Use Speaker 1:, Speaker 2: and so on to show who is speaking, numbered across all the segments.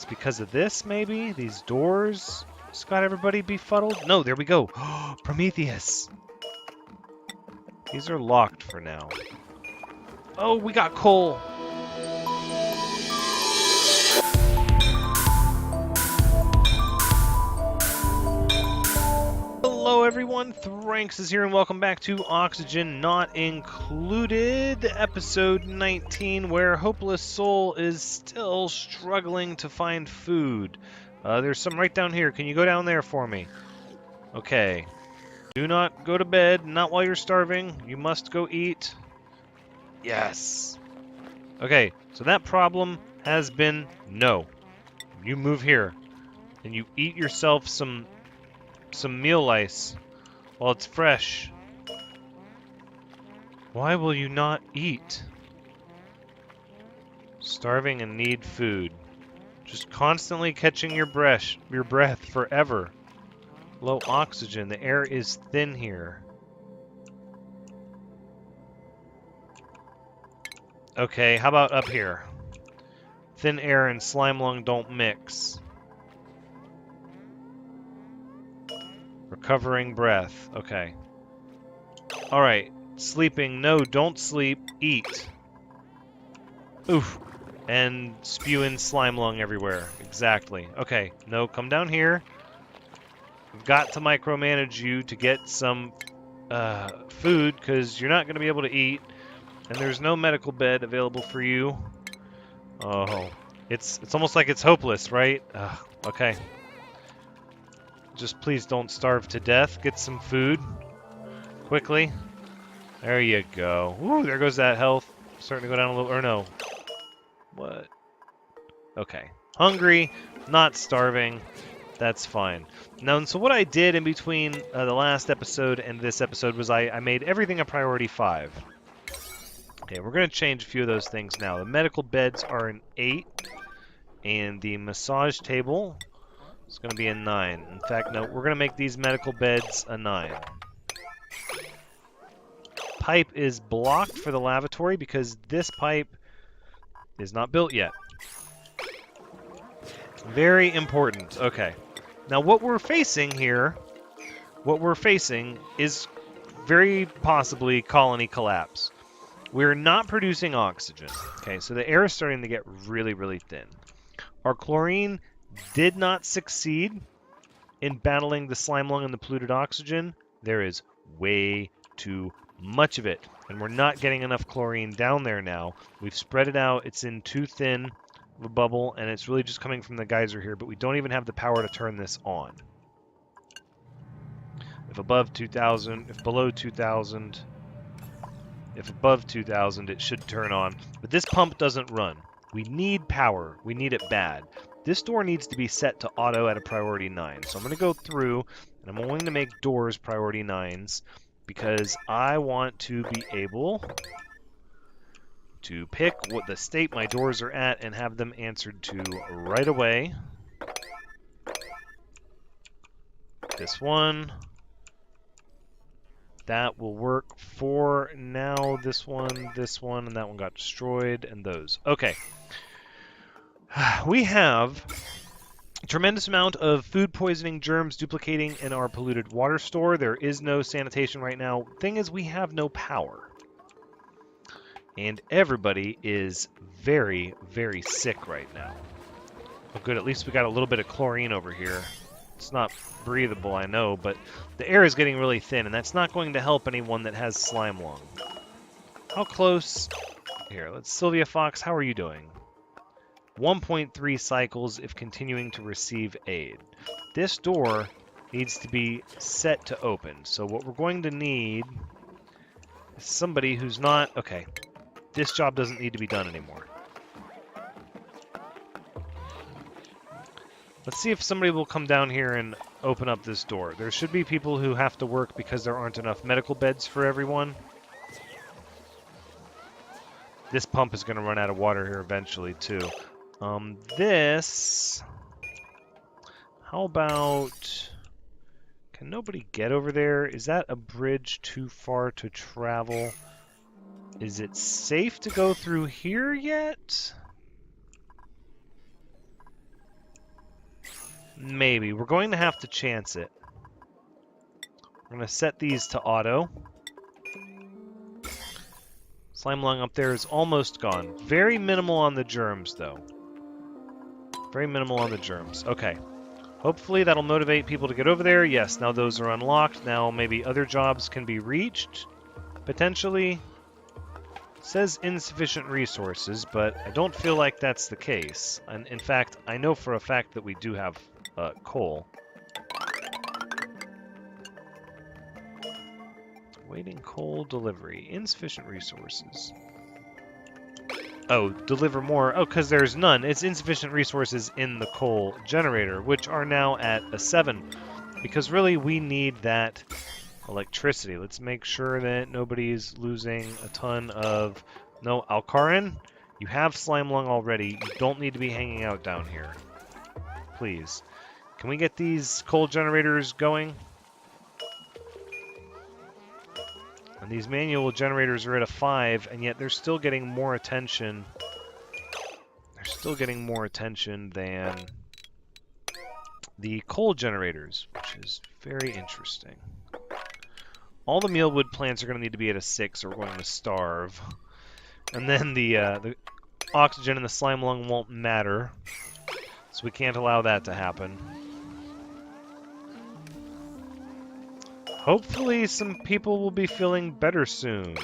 Speaker 1: It's because of this, maybe? These doors just got everybody befuddled? No, there we go. Prometheus. These are locked for now. Oh, we got coal. Hello everyone, Thranxes here and welcome back to Oxygen Not Included, episode 19, where Hopeless Soul is still struggling to find food. There's some right down here. Can you go down there for me? Okay. Do not go to bed, not while you're starving. You must go eat. Yes. Okay, so that problem has been no. You move here, and you eat yourself some meal lice while it's fresh. Why will you not eat? Starving and need food. Just constantly catching your breath forever. Low oxygen. The air is thin here. Okay, how about up here? Thin air and slime lung don't mix. Recovering breath. Okay. Alright. Sleeping. No, don't sleep. Eat. Oof. And spewing slime lung everywhere. Exactly. Okay. No, come down here. I've got to micromanage you to get some food, because you're not going to be able to eat. And there's no medical bed available for you. Oh. It's almost like it's hopeless, right? Okay. Just please don't starve to death. Get some food. Quickly. There you go. Woo, there goes that health. Starting to go down a little, or no. What? Okay. Hungry, not starving. That's fine. Now, and so what I did in between the last episode and this episode was I made everything a priority 5. Okay, we're going to change a few of those things now. The medical beds are an 8, and the massage table is going to be a 9. In fact, no, we're going to make these medical beds a 9. Pipe is blocked for the lavatory because this pipe is not built yet. Very important. Okay. Now what we're facing here, is very possibly colony collapse. We're not producing oxygen. Okay, so the air is starting to get really, really thin. Our chlorine did not succeed in battling the slime lung and the polluted oxygen. There is way too much of it, and we're not getting enough chlorine down there now. We've spread it out. It's in too thin of a bubble, and it's really just coming from the geyser here, but we don't even have the power to turn this on. If above 2,000, if below 2,000, if above 2,000, it should turn on. But this pump doesn't run. We need power. We need it bad. This door needs to be set to auto at a priority 9. So I'm going to go through, and I'm going to make doors priority 9s, because I want to be able to pick what the state my doors are at and have them answered to right away. This one. That will work for now. This one, and that one got destroyed, and those. Okay. We have a tremendous amount of food poisoning germs duplicating in our polluted water store. There is no sanitation right now. Thing is, we have no power. And everybody is very, very sick right now. Oh, good. At least we got a little bit of chlorine over here. It's not breathable, I know, but the air is getting really thin, and that's not going to help anyone that has slime lung. How close? Here, let's Sylvia Fox. How are you doing? 1.3 cycles if continuing to receive aid. This door needs to be set to open. So what we're going to need is somebody who's not... Okay, this job doesn't need to be done anymore. Let's see if somebody will come down here and open up this door. There should be people who have to work because there aren't enough medical beds for everyone. This pump is going to run out of water here eventually, too. This... How about... Can nobody get over there? Is that a bridge too far to travel? Is it safe to go through here yet? Maybe. We're going to have to chance it. We're going to set these to auto. Slime lung up there is almost gone. Very minimal on the germs, though. Very minimal on the germs. Okay. Hopefully that'll motivate people to get over there. Yes, now those are unlocked. Now maybe other jobs can be reached. Potentially. It says insufficient resources, but I don't feel like that's the case. And in fact, I know for a fact that we do have coal. Waiting coal delivery. Insufficient resources. Oh, deliver more. Oh, because there's none. It's insufficient resources in the coal generator, which are now at a 7. Because really, we need that electricity. Let's make sure that nobody's losing a ton of... No, Alcarin, you have slime lung already. You don't need to be hanging out down here. Please. Can we get these coal generators going? And these manual generators are at a 5, and yet they're still getting more attention. They're still getting more attention than the coal generators, which is very interesting. All the mealwood plants are going to need to be at a 6, or we're going to starve. And then the oxygen in the slime lung won't matter, so we can't allow that to happen. Hopefully some people will be feeling better soon.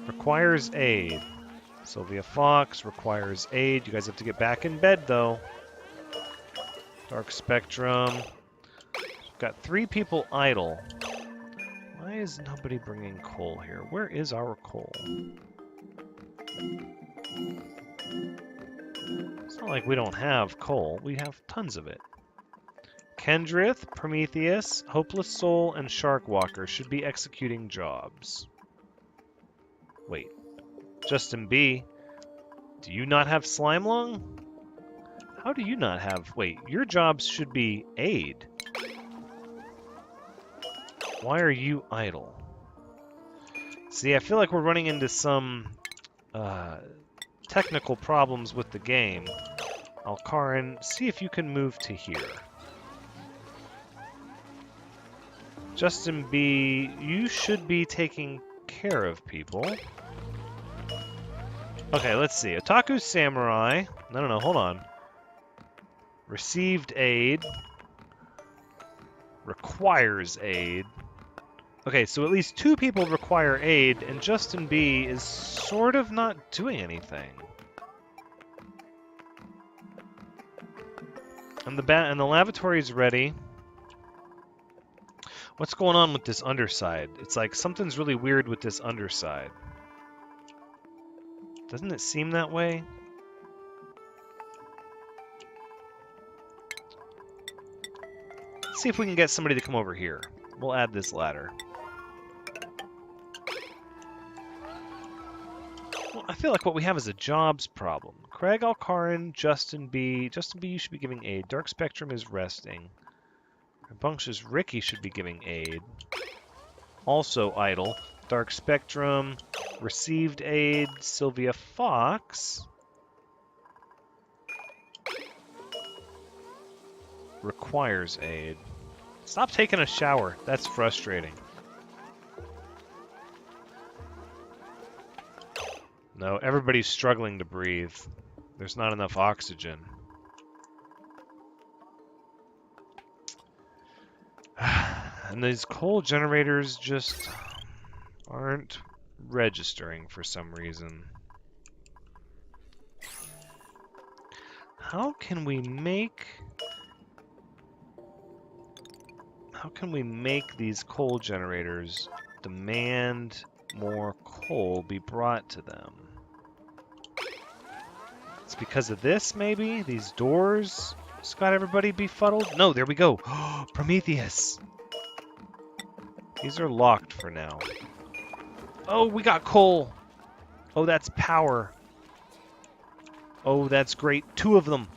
Speaker 1: Requires aid. Sylvia Fox requires aid. You guys have to get back in bed, though. Dark Spectrum. We've got 3 people idle. Why is nobody bringing coal here? Where is our coal? It's not like we don't have coal. We have tons of it. Kendrith, Prometheus, Hopeless Soul, and Sharkwalker should be executing jobs. Wait. Justin B., do you not have slime lung? How do you not have... Wait, your jobs should be aid. Why are you idle? See, I feel like we're running into some technical problems with the game. Alcarin, see if you can move to here. Justin B., you should be taking care of people. Okay, let's see. Otaku Samurai. No, hold on. Received aid. Requires aid. Okay, so at least 2 people require aid, and Justin B. is sort of not doing anything. And the lavatory is ready. What's going on with this underside? It's like something's really weird with this underside. Doesn't it seem that way? Let's see if we can get somebody to come over here. We'll add this ladder. Well, I feel like what we have is a jobs problem. Craig Alcarin, Justin B. Justin B, you should be giving aid. Dark Spectrum is resting. Rambunctious Ricky should be giving aid. Also idle. Dark Spectrum received aid. Sylvia Fox requires aid. Stop taking a shower. That's frustrating. No, everybody's struggling to breathe. There's not enough oxygen. And these coal generators just aren't registering for some reason. How can we make these coal generators demand more coal be brought to them? It's because of this, maybe? These doors just got everybody befuddled? No, there we go. Prometheus. These are locked for now. Oh, we got coal. Oh, that's power. Oh, that's great. 2 of them.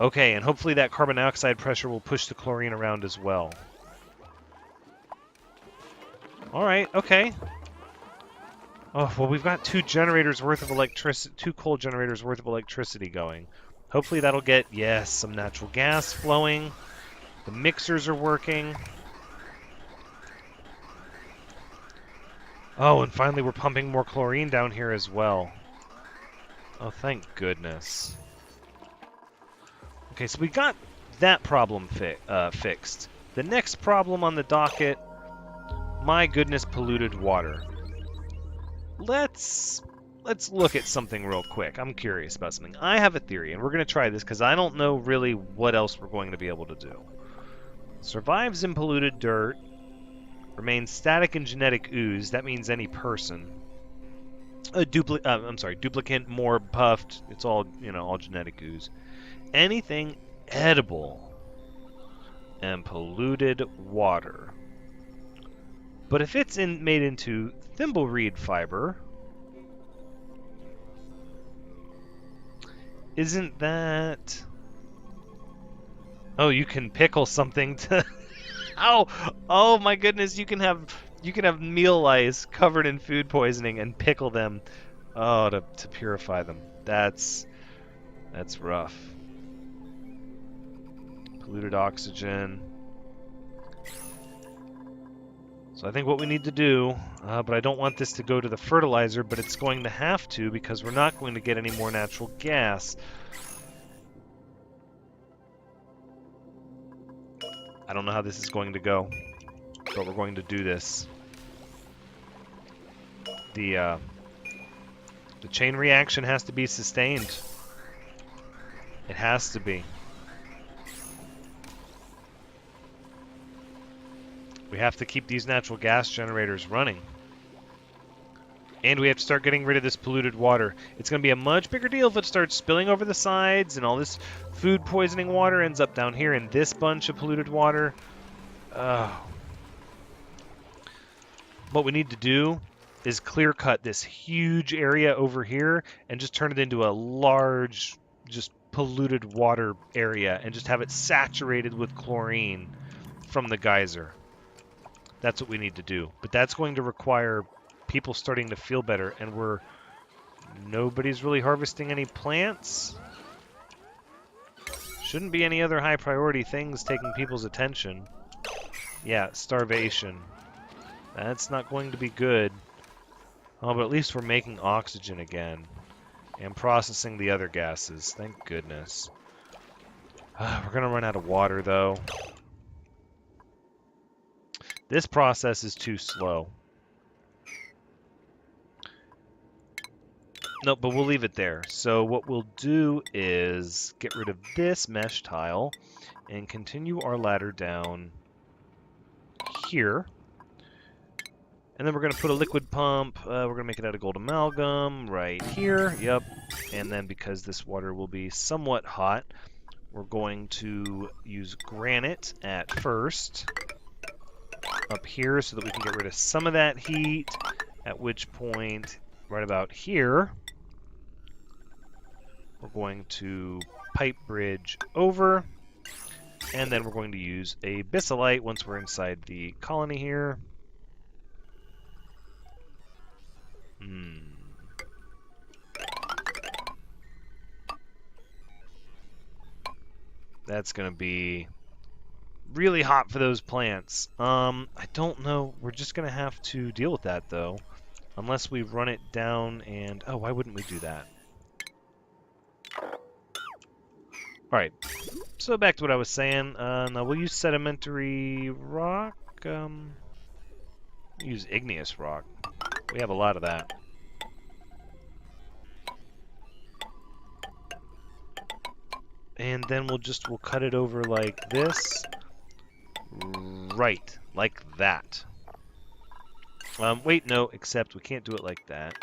Speaker 1: Okay, and hopefully that carbon dioxide pressure will push the chlorine around as well. Alright, okay. Oh, well, we've got 2 generators worth of electricity, 2 coal generators worth of electricity going. Hopefully that'll get, yes, some natural gas flowing. The mixers are working. Oh, and finally we're pumping more chlorine down here as well. Oh, thank goodness. Okay, so we got that problem fixed. The next problem on the docket, my goodness, polluted water. Let's look at something real quick. I'm curious about something. I have a theory, and we're going to try this because I don't know really what else we're going to be able to do. Survives in polluted dirt. Remains static in genetic ooze. That means any person. Duplicant, more puffed. It's all, all genetic ooze. Anything edible and polluted water. But if it's made into thimbleweed fiber, isn't that... Oh, you can pickle something to... oh my goodness, you can have meal lice covered in food poisoning and pickle them. Oh, to purify them. That's rough. Polluted oxygen. So I think what we need to do, but I don't want this to go to the fertilizer, but it's going to have to because we're not going to get any more natural gas. I don't know how this is going to go, but we're going to do this. The chain reaction has to be sustained. It has to be. We have to keep these natural gas generators running. And we have to start getting rid of this polluted water. It's going to be a much bigger deal if it starts spilling over the sides and all this food poisoning water ends up down here in this bunch of polluted water. What we need to do is clear cut this huge area over here and just turn it into a large, just polluted water area and just have it saturated with chlorine from the geyser. That's what we need to do. But that's going to require people starting to feel better, and nobody's really harvesting any plants. Shouldn't be any other high priority things taking people's attention. Yeah, starvation. That's not going to be good. Oh, but at least we're making oxygen again. And processing the other gases. Thank goodness. We're going to run out of water, though. This process is too slow. No, but we'll leave it there. So what we'll do is get rid of this mesh tile and continue our ladder down here. And then we're going to put a liquid pump. We're going to make it out of gold amalgam right here. Yep. And then because this water will be somewhat hot, we're going to use granite at first up here so that we can get rid of some of that heat, at which point right about here we're going to pipe bridge over, and then we're going to use a bisolite once we're inside the colony here. That's going to be really hot for those plants. I don't know. We're just going to have to deal with that, though. Unless we run it down and... Oh, why wouldn't we do that? Alright. So back to what I was saying. Now we'll use sedimentary rock. Use igneous rock. We have a lot of that. And then we'll cut it over like this. Right, like that. Wait, no, except we can't do it like that.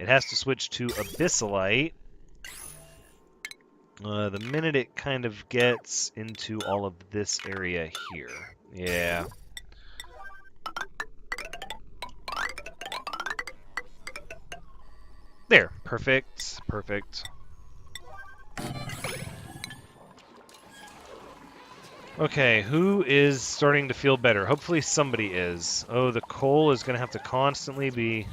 Speaker 1: It has to switch to abyssalite. The minute it kind of gets into all of this area here. Yeah. There, perfect, perfect. Okay, who is starting to feel better? Hopefully somebody is. Oh, the coal is going to have to constantly be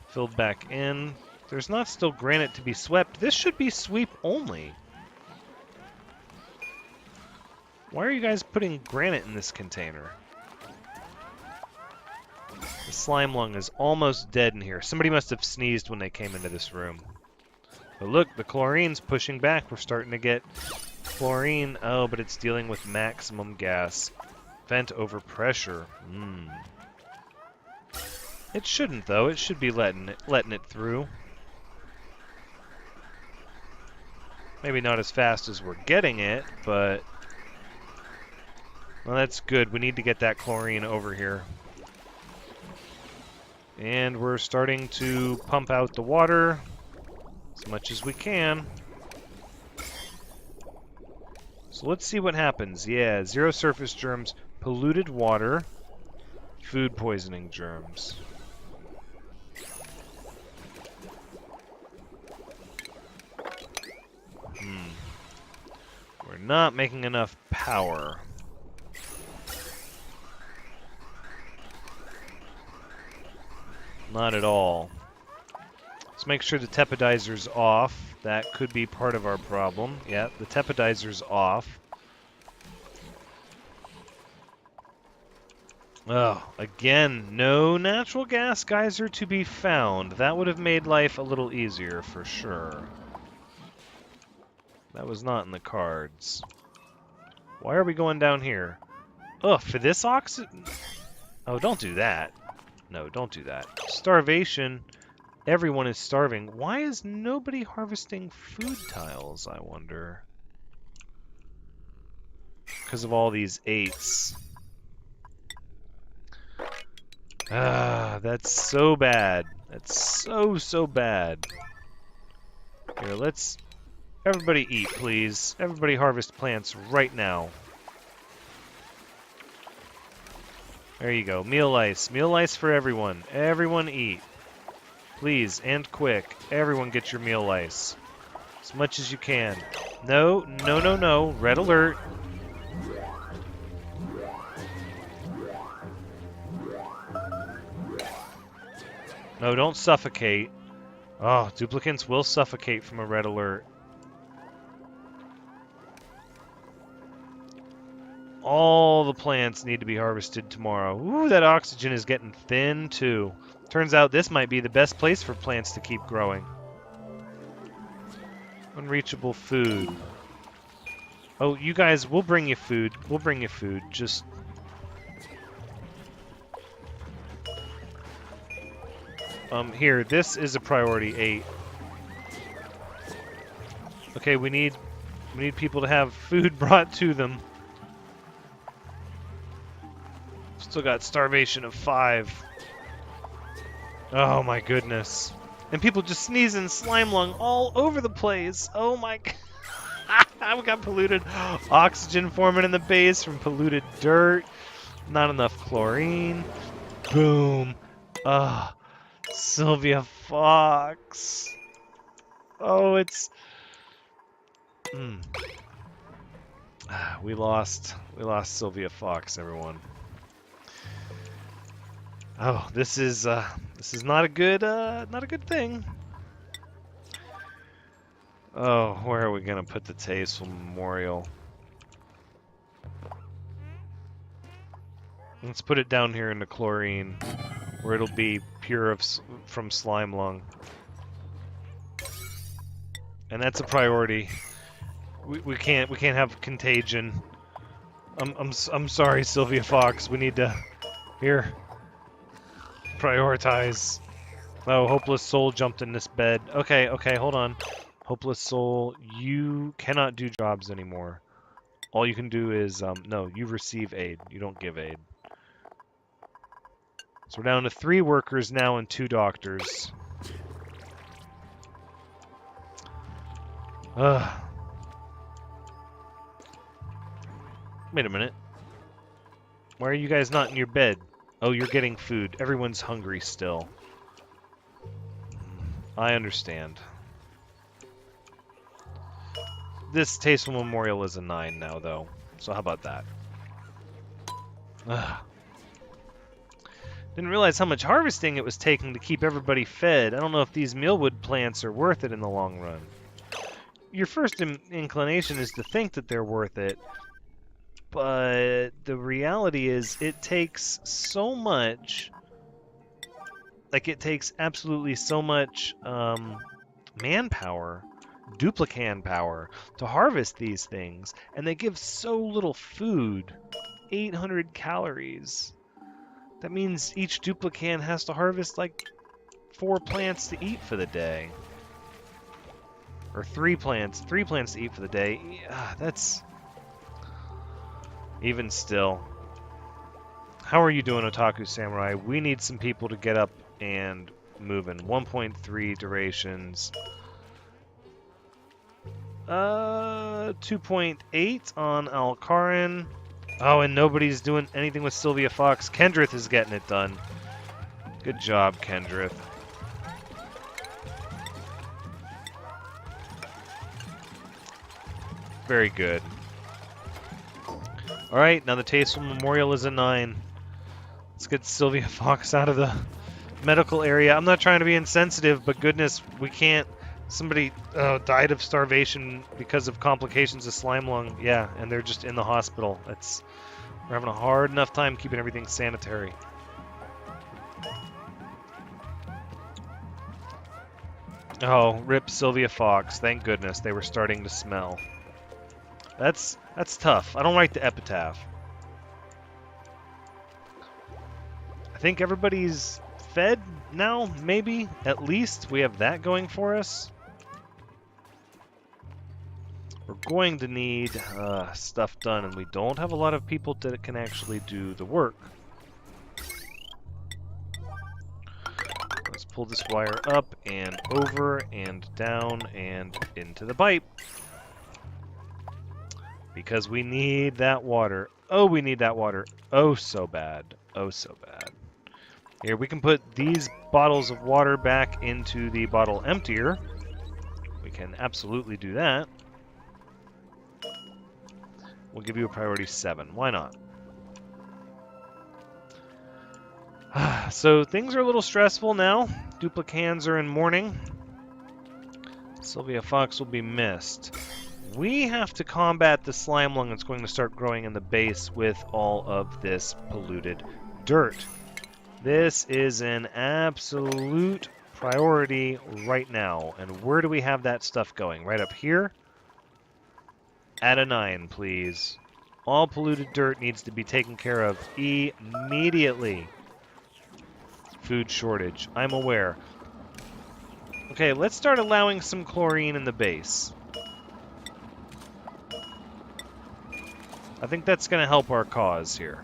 Speaker 1: filled back in. there's not still granite to be swept, this should be sweep only. Why are you guys putting granite in this container? The slime lung is almost dead in here. Somebody must have sneezed when they came into this room. But look, the chlorine's pushing back. We're starting to get chlorine. Oh, but it's dealing with maximum gas. Vent over pressure. It shouldn't, though. It should be letting it through. Maybe not as fast as we're getting it, but... well, that's good. We need to get that chlorine over here. And we're starting to pump out the water as much as we can. So let's see what happens. Yeah, 0 surface germs, polluted water, food poisoning germs. We're not making enough power. Not at all. Let's make sure the tepidizer's off. That could be part of our problem. Yeah, the tepidizer's off. Oh, again, no natural gas geyser to be found. That would have made life a little easier for sure. That was not in the cards. Why are we going down here? Oh, for this oxygen? Oh, don't do that. No, don't do that. Starvation. Everyone is starving. Why is nobody harvesting food tiles, I wonder? Because of all these 8s. Ah, that's so bad. That's so bad. Here, let's... everybody eat, please. Everybody harvest plants right now. There you go. Meal ice. Meal ice for everyone. Everyone eat. Please, and quick. Everyone get your meal ice. As much as you can. No, no, no, no. Red alert. No, don't suffocate. Oh, duplicants will suffocate from a red alert. All the plants need to be harvested tomorrow. Ooh, that oxygen is getting thin, too. Turns out this might be the best place for plants to keep growing. Unreachable food. Oh, you guys, we'll bring you food. We'll bring you food. Just... here, this is a priority 8. Okay, we need people to have food brought to them. Still got starvation of 5. Oh my goodness. And people just sneezing slime lung all over the place. Oh my god. We got polluted oxygen forming in the base from polluted dirt. Not enough chlorine. Boom. Ah, Sylvia Fox. Oh, it's... We lost Sylvia Fox, everyone. Oh, this is not a good thing. Oh, where are we gonna put the tasteful memorial? Let's put it down here in the chlorine, where it'll be pure from slime lung. And that's a priority. We can't have contagion. I'm sorry, Sylvia Fox. We need to here prioritize. Oh, Hopeless Soul jumped in this bed. Okay, hold on. Hopeless Soul, you cannot do jobs anymore. All you can do is no, you receive aid. You don't give aid. So we're down to 3 workers now and 2 doctors. Wait a minute. Why are you guys not in your bed? Oh, you're getting food. Everyone's hungry still. I understand. This tasteful memorial is a 9 now, though. So how about that? Didn't realize how much harvesting it was taking to keep everybody fed. I don't know if these mealwood plants are worth it in the long run. Your first inclination is to think that they're worth it, but the reality is it takes so much. Like, it takes absolutely so much manpower, duplican power, to harvest these things, and they give so little food. 800 calories. That means each duplican has to harvest like 4 plants to eat for the day. Or 3 plants to eat for the day. Yeah, that's... Even still. How are you doing, Otaku Samurai? We need some people to get up and moving. 1.3 durations. 2.8 on Alcarin. Oh, and nobody's doing anything with Sylvia Fox. Kendrith is getting it done. Good job, Kendrith. Very good. Alright, now the Tasteful Memorial is a 9. Let's get Sylvia Fox out of the medical area. I'm not trying to be insensitive, but goodness, we can't... Somebody died of starvation because of complications of slime lung. Yeah, and they're just in the hospital. We're having a hard enough time keeping everything sanitary. Oh, rip Sylvia Fox. Thank goodness they were starting to smell. That's tough. I don't write the epitaph. I think everybody's fed now, maybe. At least we have that going for us. We're going to need stuff done, and we don't have a lot of people that can actually do the work. Let's pull this wire up and over and down and into the pipe. Because we need that water. Oh, we need that water. Oh, so bad. Oh, so bad. Here, we can put these bottles of water back into the bottle emptier. We can absolutely do that. We'll give you a priority 7. Why not? So things are a little stressful now. Duplicans are in mourning. Sylvia Fox will be missed. We have to combat the slime lung that's going to start growing in the base with all of this polluted dirt. This is an absolute priority right now. And where do we have that stuff going? Right up here? Add a 9, please. All polluted dirt needs to be taken care of immediately. Food shortage. I'm aware. Okay, let's start allowing some chlorine in the base. I think that's going to help our cause here.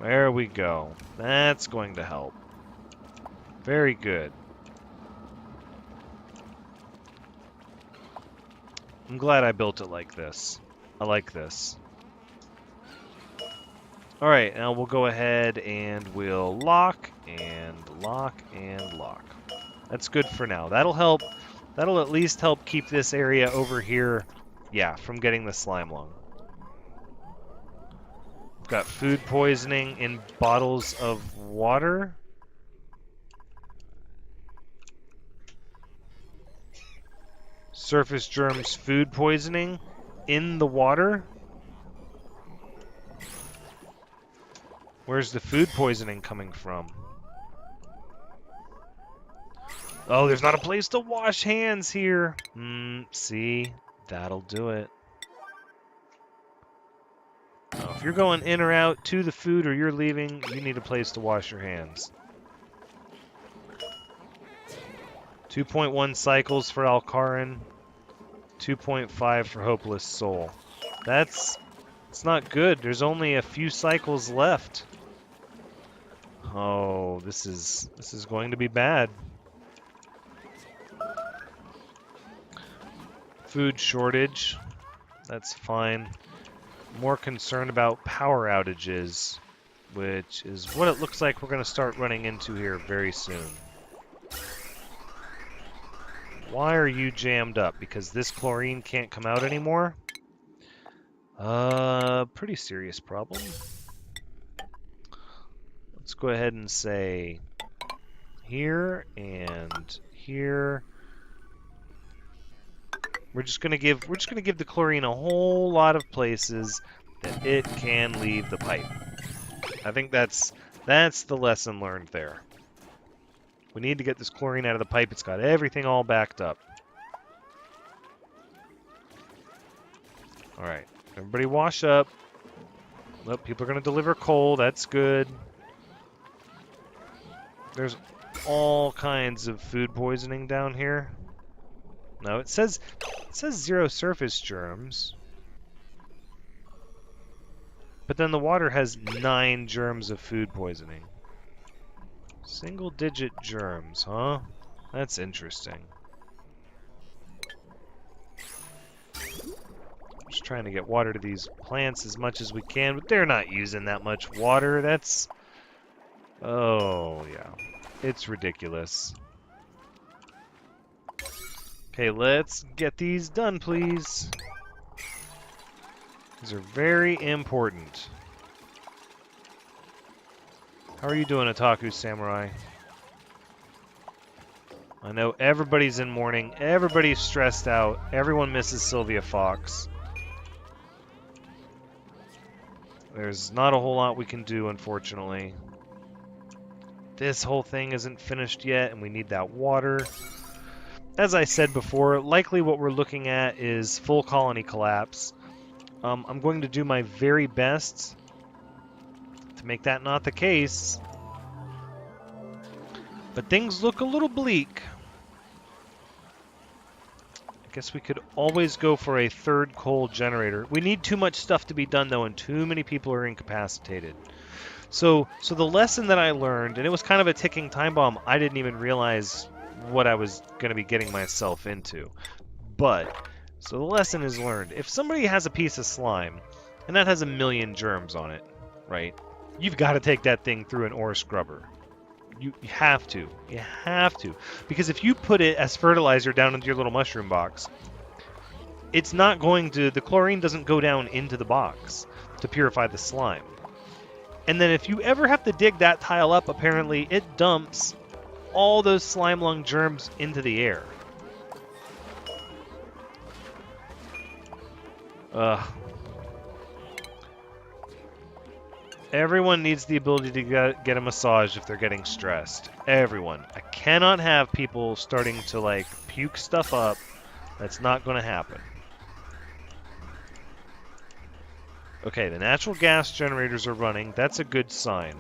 Speaker 1: There we go. That's going to help. Very good. I'm glad I built it like this. I like this. Alright, now we'll go ahead and we'll lock and lock and lock. That's good for now. That'll help. That'll at least help keep this area over here, yeah, from getting the slime lung. We've got food poisoning in bottles of water. Surface germs food poisoning in the water. Where's the food poisoning coming from? Oh, there's not a place to wash hands here. See? That'll do it. Oh, if you're going in or out to the food or you're leaving, you need a place to wash your hands. 2.1 cycles for Alcarin. 2.5 for Hopeless Soul. It's not good. There's only a few cycles left. Oh, this is going to be bad. Food shortage. That's fine. More concerned about power outages, which is what it looks like we're going to start running into here very soon. Why are you jammed up? Because this chlorine can't come out anymore? Pretty serious problem. Let's go ahead and say here and here. We're just gonna give the chlorine a whole lot of places that it can leave the pipe. I think that's the lesson learned there. We need to get this chlorine out of the pipe. It's got everything all backed up. All right, everybody wash up. Look, people are gonna deliver coal. That's good. There's all kinds of food poisoning down here. No, it says 0 surface germs. But then the water has 9 germs of food poisoning. Single-digit germs, huh? That's interesting. Just trying to get water to these plants as much as we can, but they're not using that much water. That's... Oh, yeah. It's ridiculous. Okay, let's get these done, please. These are very important. How are you doing, Otaku Samurai? I know everybody's in mourning. Everybody's stressed out. Everyone misses Sylvia Fox. There's not a whole lot we can do, unfortunately. This whole thing isn't finished yet, and we need that water. As I said before, likely what we're looking at is full colony collapse. I'm going to do my very best to make that not the case. But things look a little bleak. I guess we could always go for a 3rd coal generator. We need too much stuff to be done, though, and too many people are incapacitated. So the lesson that I learned, and it was kind of a ticking time bomb, I didn't even realize what I was going to be getting myself into. But, so the lesson is learned. If somebody has a piece of slime, and that has 1,000,000 germs on it, right? You've got to take that thing through an ore scrubber. You have to. You have to. Because if you put it as fertilizer down into your little mushroom box, it's not going to... The chlorine doesn't go down into the box to purify the slime. And then if you ever have to dig that tile up, apparently it dumps all those slime lung germs into the air. Everyone needs the ability to get a massage if they're getting stressed. Everyone. I cannot have people starting to, like, puke stuff up. That's not going to happen. Okay, the natural gas generators are running. That's a good sign.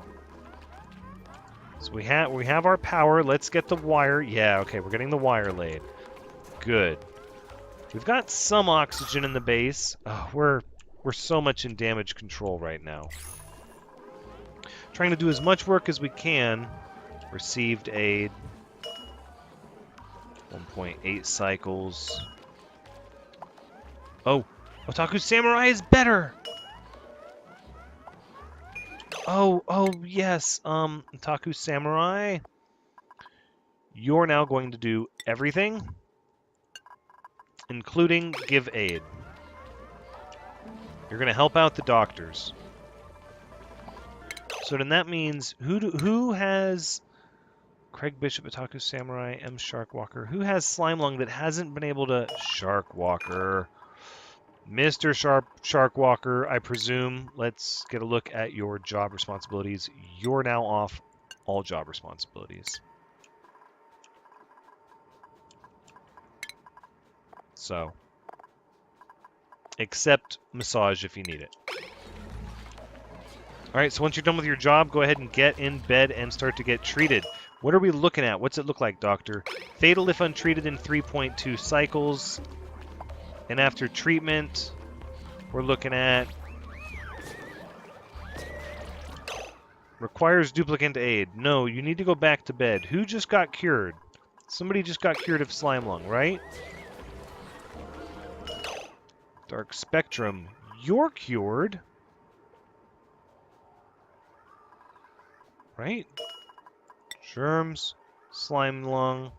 Speaker 1: So we have our power. Let's get the wire. Yeah, okay, we're getting the wire laid. Good. We've got some oxygen in the base. Oh, we're so much in damage control right now. Trying to do as much work as we can. Received aid. 1.8 cycles. Oh, Otaku Samurai is better! Oh, yes, Otaku Samurai. You're now going to do everything, including give aid. You're going to help out the doctors. So then that means, who has... Craig Bishop, Otaku Samurai, M. Sharkwalker. Who has Slime Lung that hasn't been able to... Sharkwalker. Mr. Sharkwalker, I presume. Let's get a look at your job responsibilities. You're now off all job responsibilities. So, except massage if you need it. Alright, so once you're done with your job, go ahead and get in bed and start to get treated. What are we looking at? What's it look like, Doctor? Fatal if untreated in 3.2 cycles. And after treatment, we're looking at... Requires duplicant aid. No, you need to go back to bed. Who just got cured? Somebody just got cured of Slime Lung, right? Dark Spectrum. You're cured. Right? Germs. Slime Lung.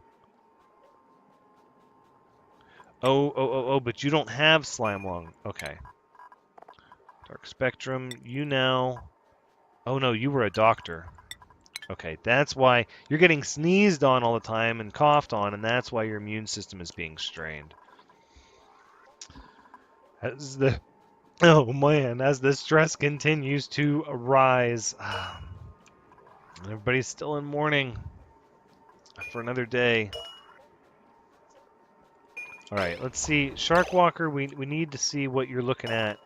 Speaker 1: Oh, but you don't have Slime Lung. Okay. Dark Spectrum, you now... Oh no, you were a doctor. Okay, that's why you're getting sneezed on all the time and coughed on, and that's why your immune system is being strained. As the Oh man, as the stress continues to rise, everybody's still in mourning for another day. All right, let's see, Shark Walker. We need to see what you're looking at,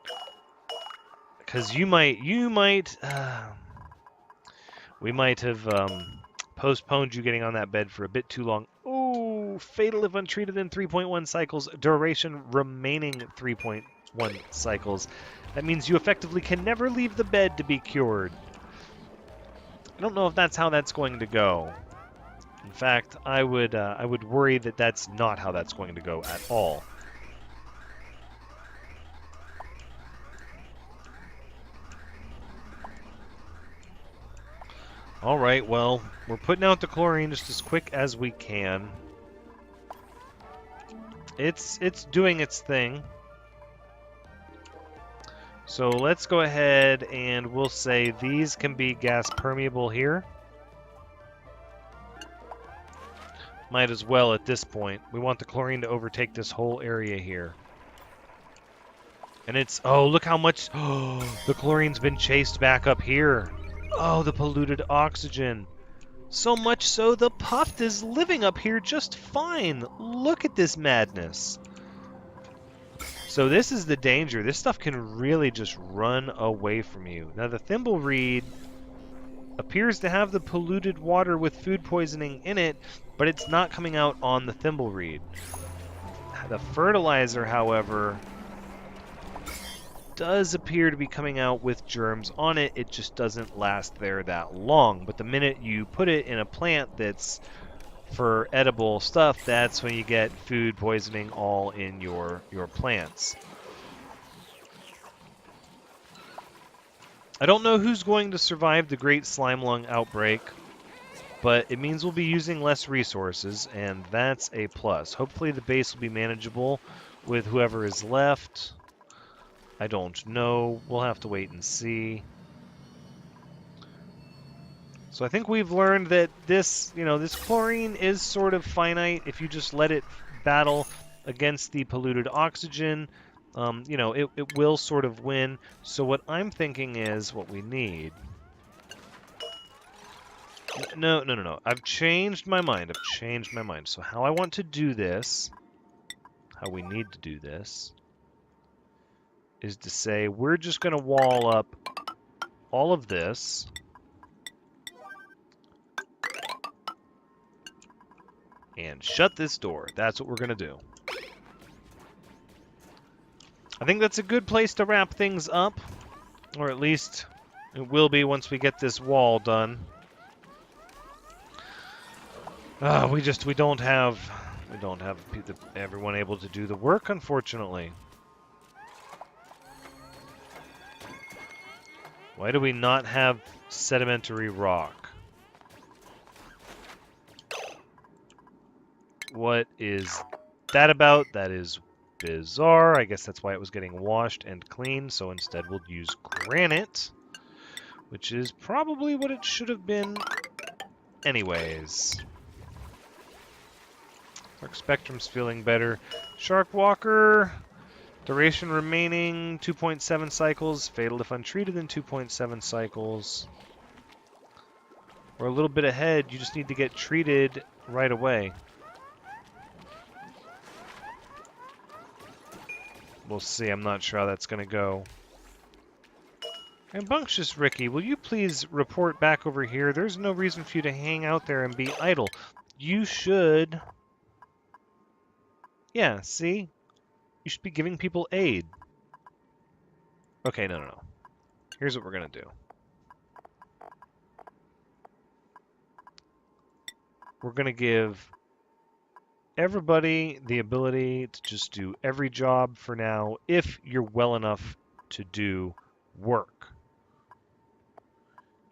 Speaker 1: because we might have postponed you getting on that bed for a bit too long. Oh, fatal if untreated in 3.1 cycles. Duration remaining 3.1 cycles. That means you effectively can never leave the bed to be cured. I don't know if that's how that's going to go. In fact, I would worry that that's not how that's going to go at all. All right, well, we're putting out the chlorine just as quick as we can. It's doing its thing. So let's go ahead and we'll say these can be gas permeable here. Might as well at this point. We want the chlorine to overtake this whole area here. And it's, oh, look how much, oh, the chlorine's been chased back up here. Oh, the polluted oxygen. So much so the puft is living up here just fine. Look at this madness. So this is the danger. This stuff can really just run away from you. Now the thimbleweed appears to have the polluted water with food poisoning in it, but it's not coming out on the thimbleweed. The fertilizer, however, does appear to be coming out with germs on it. It just doesn't last there that long. But the minute you put it in a plant that's for edible stuff, that's when you get food poisoning all in your plants. I don't know who's going to survive the Great Slime Lung outbreak, but it means we'll be using less resources, and that's a plus. Hopefully the base will be manageable with whoever is left. I don't know. We'll have to wait and see. So I think we've learned that this chlorine is sort of finite. If you just let it battle against the polluted oxygen, it will sort of win. So what I'm thinking is what we need. No. I've changed my mind. So how I want to do this, how we need to do this, is to say we're just going to wall up all of this. And shut this door. That's what we're going to do. I think that's a good place to wrap things up. Or at least it will be once we get this wall done. We don't have everyone able to do the work, unfortunately. Why do we not have sedimentary rock? What is that about? That is bizarre. I guess that's why it was getting washed and cleaned. So instead we'll use granite, which is probably what it should have been anyways. Dark Spectrum's feeling better. Shark Walker, duration remaining 2.7 cycles. Fatal if untreated in 2.7 cycles. We're a little bit ahead. You just need to get treated right away. We'll see. I'm not sure how that's going to go. Rambunctious Ricky, will you please report back over here? There's no reason for you to hang out there and be idle. You should... Yeah, see? You should be giving people aid. Okay, no. Here's what we're going to do. We're going to give everybody the ability to just do every job for now if you're well enough to do work.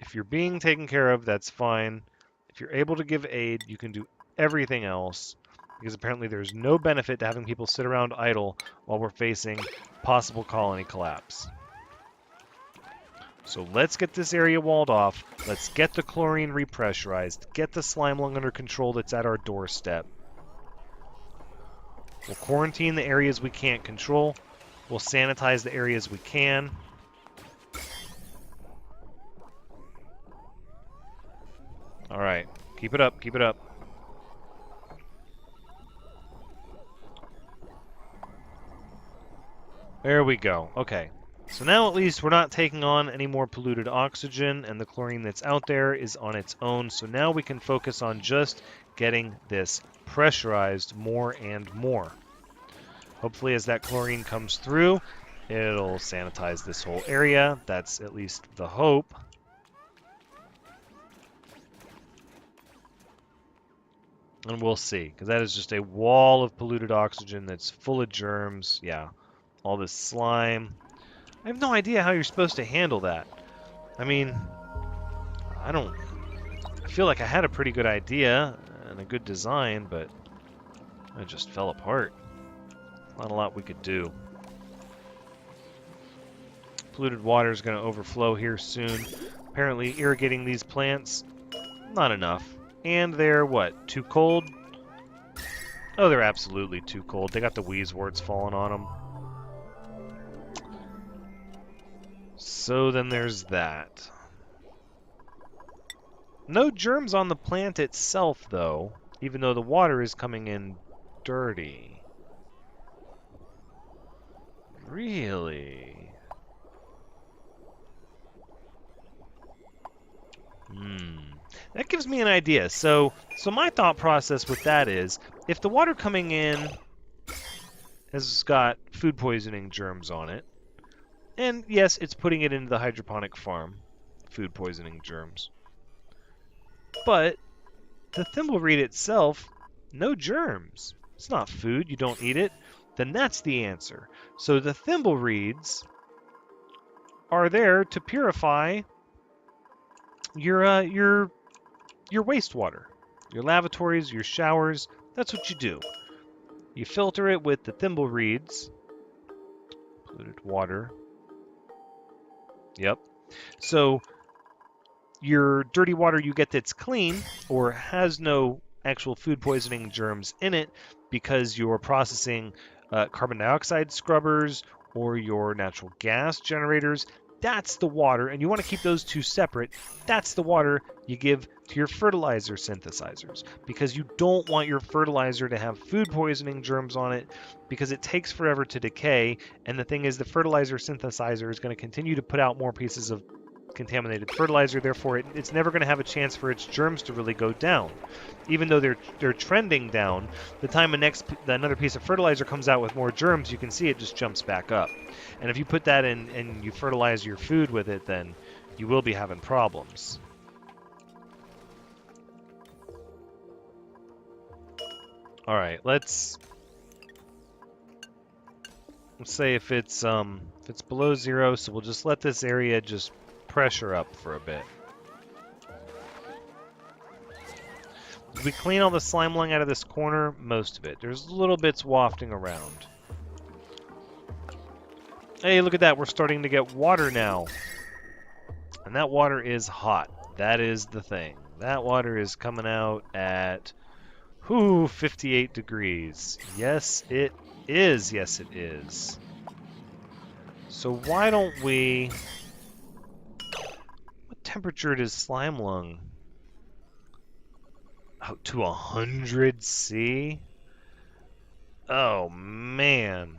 Speaker 1: If you're being taken care of, that's fine. If you're able to give aid, you can do everything else, because apparently there's no benefit to having people sit around idle while we're facing possible colony collapse. So let's get this area walled off. Let's get the chlorine repressurized. Get the slime lung under control that's at our doorstep. We'll quarantine the areas we can't control. We'll sanitize the areas we can. All right. Keep it up. Keep it up. There we go. Okay. So now at least we're not taking on any more polluted oxygen, and the chlorine that's out there is on its own. So now we can focus on just getting this pressurized more and more. Hopefully as that chlorine comes through, it'll sanitize this whole area. That's at least the hope. And we'll see, because that is just a wall of polluted oxygen that's full of germs. Yeah, all this slime. I have no idea how you're supposed to handle that. I mean, I feel like I had a pretty good idea and a good design, but it just fell apart. Not a lot we could do. Polluted water is going to overflow here soon. Apparently irrigating these plants, not enough. And they're, what, too cold? Oh, they're absolutely too cold. They got the wheezeworts falling on them. So then there's that. No germs on the plant itself, though, even though the water is coming in dirty. Really? That gives me an idea. So my thought process with that is, if the water coming in has got food poisoning germs on it, and yes, it's putting it into the hydroponic farm, food poisoning germs, but the thimbleweed itself, no germs. It's not food, you don't eat it. Then that's the answer. So the thimbleweeds are there to purify your wastewater, your lavatories, your showers. That's what you do. You filter it with the thimbleweeds. Polluted water. Yep. So your dirty water you get that's clean or has no actual food poisoning germs in it because you're processing carbon dioxide scrubbers or your natural gas generators. That's the water, and you want to keep those two separate. That's the water you give to your fertilizer synthesizers, because you don't want your fertilizer to have food poisoning germs on it, because it takes forever to decay, and the thing is the fertilizer synthesizer is going to continue to put out more pieces of contaminated fertilizer, therefore it's never going to have a chance for its germs to really go down. Even though they're trending down, the time another piece of fertilizer comes out with more germs, you can see it just jumps back up. And if you put that in and you fertilize your food with it, then you will be having problems. All right, let's say if it's below 0, so we'll just let this area just pressure up for a bit. Did we clean all the slime lung out of this corner? Most of it. There's little bits wafting around. Hey, look at that. We're starting to get water now. And that water is hot. That is the thing. That water is coming out at 58 degrees. Yes, it is. Yes, it is. So why don't we... What temperature does slime lung? Out to 100 C? Oh, man.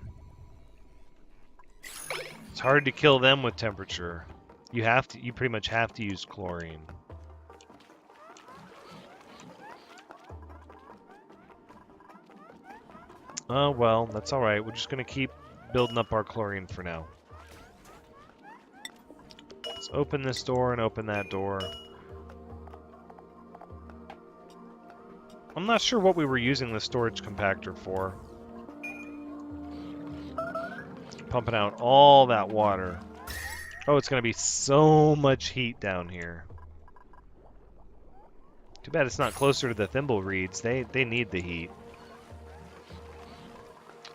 Speaker 1: It's hard to kill them with temperature. You pretty much have to use chlorine. Oh, well, that's alright. We're just going to keep building up our chlorine for now. Let's open this door and open that door. I'm not sure what we were using the storage compactor for. Pumping out all that water. Oh, it's going to be so much heat down here. Too bad it's not closer to the thimbleweeds. They need the heat.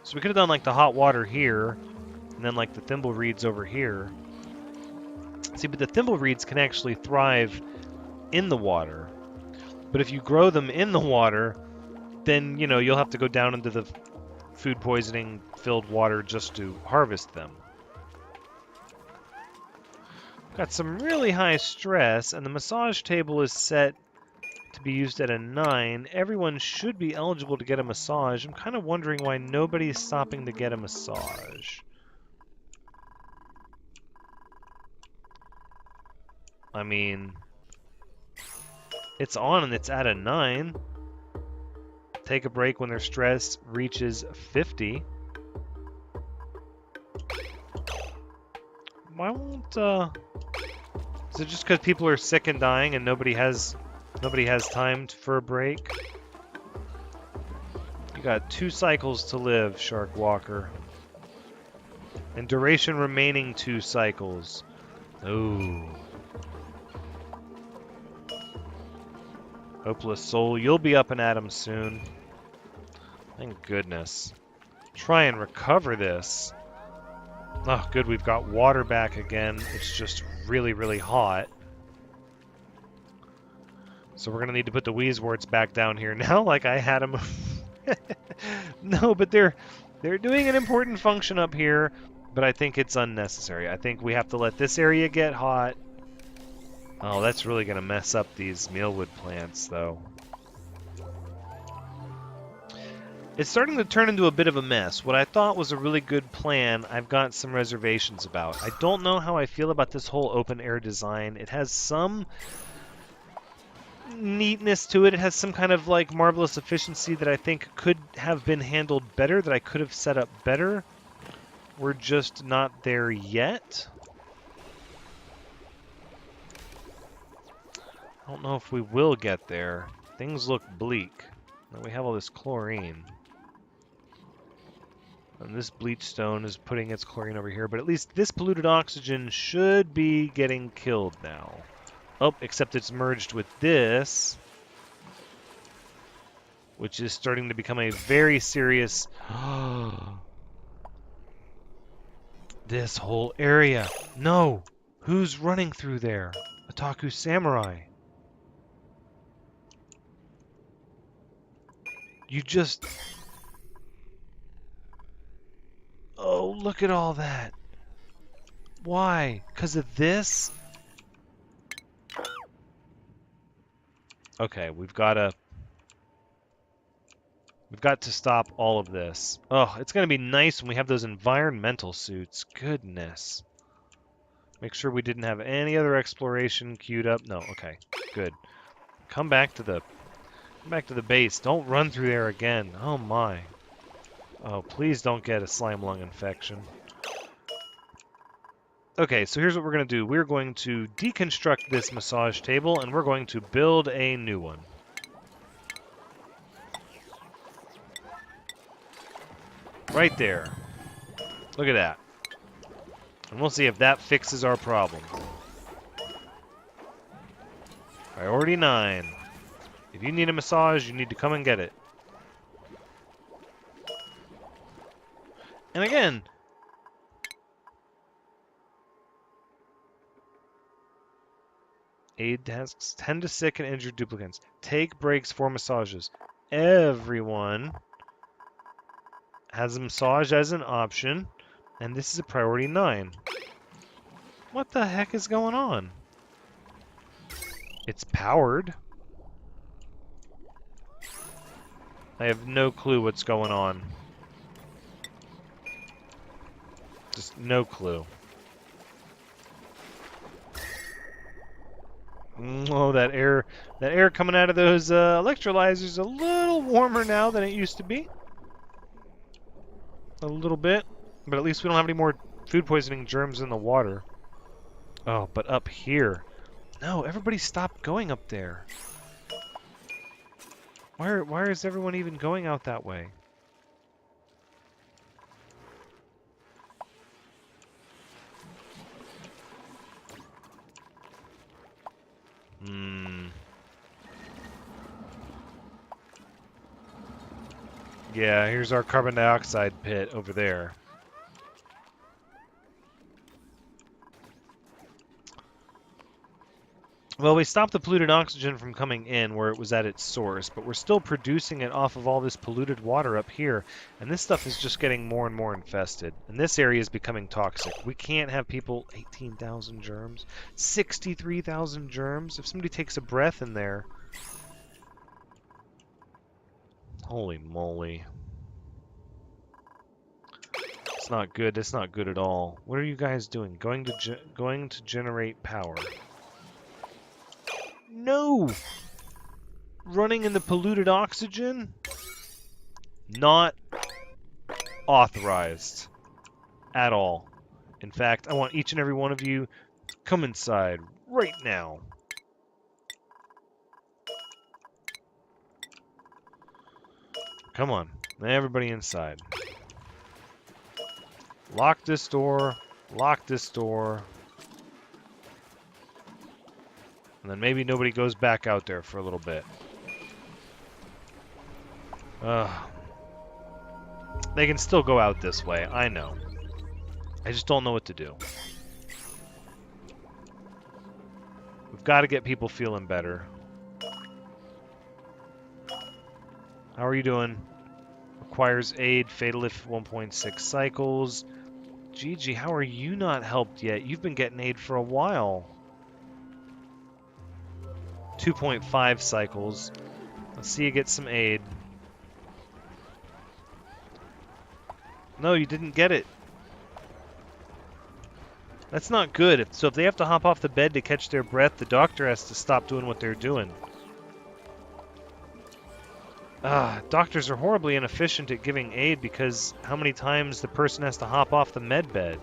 Speaker 1: So we could have done like the hot water here, and then like the thimbleweeds over here. See, but the thimbleweeds can actually thrive in the water. But if you grow them in the water, then, you know, you'll have to go down into the food poisoning filled water just to harvest them. Got some really high stress, and the massage table is set to be used at a 9. Everyone should be eligible to get a massage. I'm kind of wondering why nobody's stopping to get a massage. I mean, it's on and it's at a 9. Take a break when their stress reaches 50. Why won't, is it just because people are sick and dying and nobody has time for a break? You got 2 cycles to live, Shark Walker. And duration remaining 2 cycles. Ooh. Hopeless soul, you'll be up and at 'em soon. Thank goodness. Try and recover this. Oh, good, we've got water back again. It's just really, really hot. So we're going to need to put the Wheezeworts back down here now, like I had them. No, but they're doing an important function up here, but I think it's unnecessary. I think we have to let this area get hot. Oh, that's really going to mess up these mealwood plants, though. It's starting to turn into a bit of a mess. What I thought was a really good plan, I've got some reservations about. I don't know how I feel about this whole open-air design. It has some neatness to it. It has some kind of like marvelous efficiency that I think could have been handled better, that I could have set up better. We're just not there yet. I don't know if we will get there. Things look bleak. Now we have all this chlorine. And this bleach stone is putting its chlorine over here, but at least this polluted oxygen should be getting killed now. Oh, except it's merged with this, which is starting to become a very serious... This whole area. No! Who's running through there? Otaku Samurai. You just... Oh, look at all that. Why? 'Cause of this? Okay, we've got to stop all of this. Oh, it's going to be nice when we have those environmental suits. Goodness. Make sure we didn't have any other exploration queued up. No, okay. Good. Come back to the base. Don't run through there again. Oh my. Oh, please don't get a slime lung infection. Okay, so here's what we're going to do. We're going to deconstruct this massage table, and we're going to build a new one. Right there. Look at that. And we'll see if that fixes our problem. Priority 9. If you need a massage, you need to come and get it. And again, aid tasks, tend to sick and injured duplicants. Take breaks for massages. Everyone has a massage as an option, and this is a priority 9. What the heck is going on? It's powered. I have no clue what's going on. Just no clue. Oh, that air coming out of those electrolyzers is a little warmer now than it used to be. A little bit, but at least we don't have any more food poisoning germs in the water. Oh, but up here. No, everybody stop going up there. Why is everyone even going out that way? Yeah, here's our carbon dioxide pit over there. Well, we stopped the polluted oxygen from coming in where it was at its source, but we're still producing it off of all this polluted water up here, and this stuff is just getting more and more infested. And this area is becoming toxic. We can't have people... 18,000 germs? 63,000 germs? If somebody takes a breath in there... Holy moly. It's not good. It's not good at all. What are you guys doing? Going to generate power. No! Running in the polluted oxygen? Not authorized at all. In fact, I want each and every one of you to come inside right now. Come on. Everybody inside. Lock this door. Lock this door. And then maybe nobody goes back out there for a little bit. They can still go out this way, I know. I just don't know what to do. We've got to get people feeling better. How are you doing? Requires aid, fatalist 1.6 cycles. Gigi, how are you not helped yet? You've been getting aid for a while. 2.5 cycles. Let's see you get some aid. No, you didn't get it. That's not good. So if they have to hop off the bed to catch their breath, the doctor has to stop doing what they're doing. Doctors are horribly inefficient at giving aid because how many times the person has to hop off the med bed.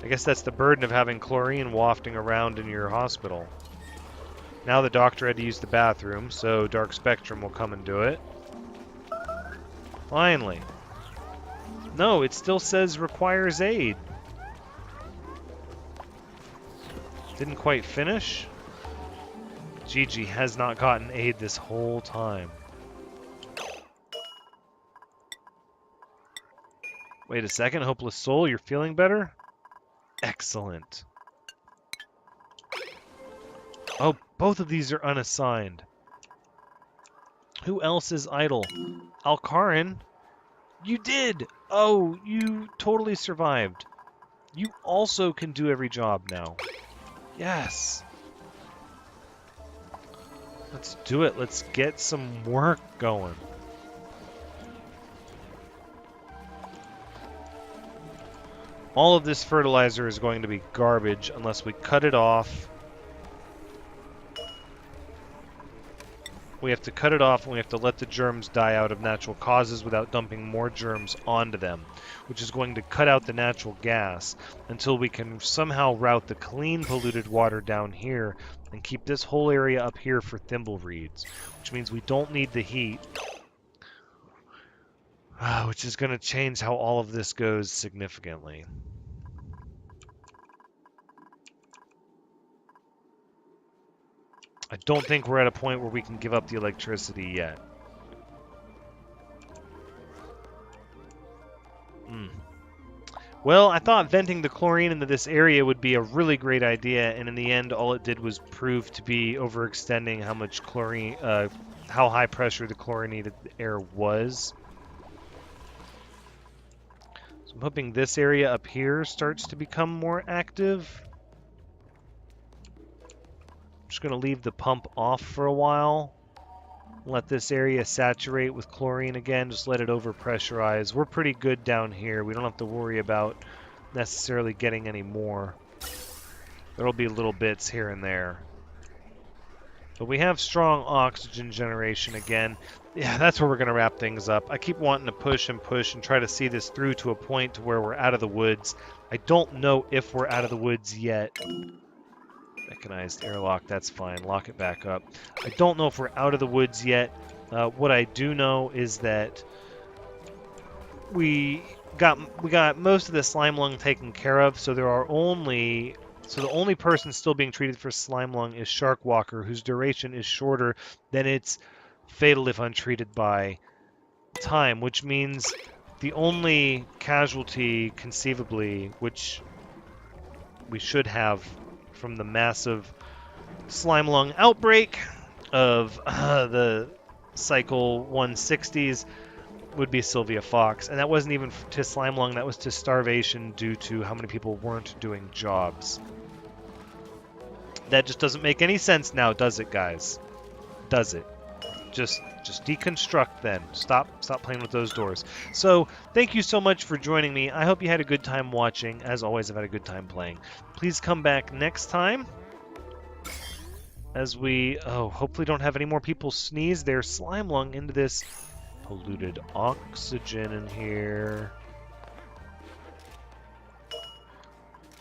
Speaker 1: I guess that's the burden of having chlorine wafting around in your hospital. Now the doctor had to use the bathroom, so Dark Spectrum will come and do it. Finally. No, it still says requires aid. Didn't quite finish. Gigi has not gotten aid this whole time. Wait a second, Hopeless Soul, you're feeling better? Excellent. Oh, both of these are unassigned. Who else is idle? Alcarin? You did! Oh, you totally survived. You also can do every job now. Yes. Let's do it. Let's get some work going. All of this fertilizer is going to be garbage unless we cut it off. We have to cut it off and we have to let the germs die out of natural causes without dumping more germs onto them, which is going to cut out the natural gas until we can somehow route the clean polluted water down here and keep this whole area up here for thimbleweeds, which means we don't need the heat, which is going to change how all of this goes significantly. I don't think we're at a point where we can give up the electricity yet. Well, I thought venting the chlorine into this area would be a really great idea, and in the end, all it did was prove to be overextending how much chlorine, how high pressure the chlorinated air was. So I'm hoping this area up here starts to become more active. I'm just going to leave the pump off for a while. Let this area saturate with chlorine again. Just let it overpressurize. We're pretty good down here. We don't have to worry about necessarily getting any more. There'll be little bits here and there. But we have strong oxygen generation again. Yeah, that's where we're going to wrap things up. I keep wanting to push and try to see this through to a point to where we're out of the woods. I don't know if we're out of the woods yet. Mechanized airlock, that's fine. Lock it back up. I don't know if we're out of the woods yet. What I do know is that we got most of the slime lung taken care of, so the only person still being treated for slime lung is Shark Walker, whose duration is shorter than its fatal if untreated by time, which means the only casualty conceivably, which we should have from the massive slime lung outbreak of the cycle 160s would be Sylvia Fox. And that wasn't even to slime lung, that was to starvation due to how many people weren't doing jobs. That just doesn't make any sense now, does it, guys? Does it? Just deconstruct then. Stop playing with those doors. So, thank you so much for joining me. I hope you had a good time watching. As always, I've had a good time playing. Please come back next time as we, hopefully don't have any more people sneeze their slime lung into this polluted oxygen in here.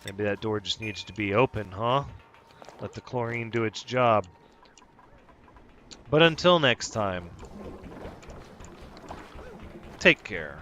Speaker 1: Maybe that door just needs to be open, huh? Let the chlorine do its job. But until next time, take care.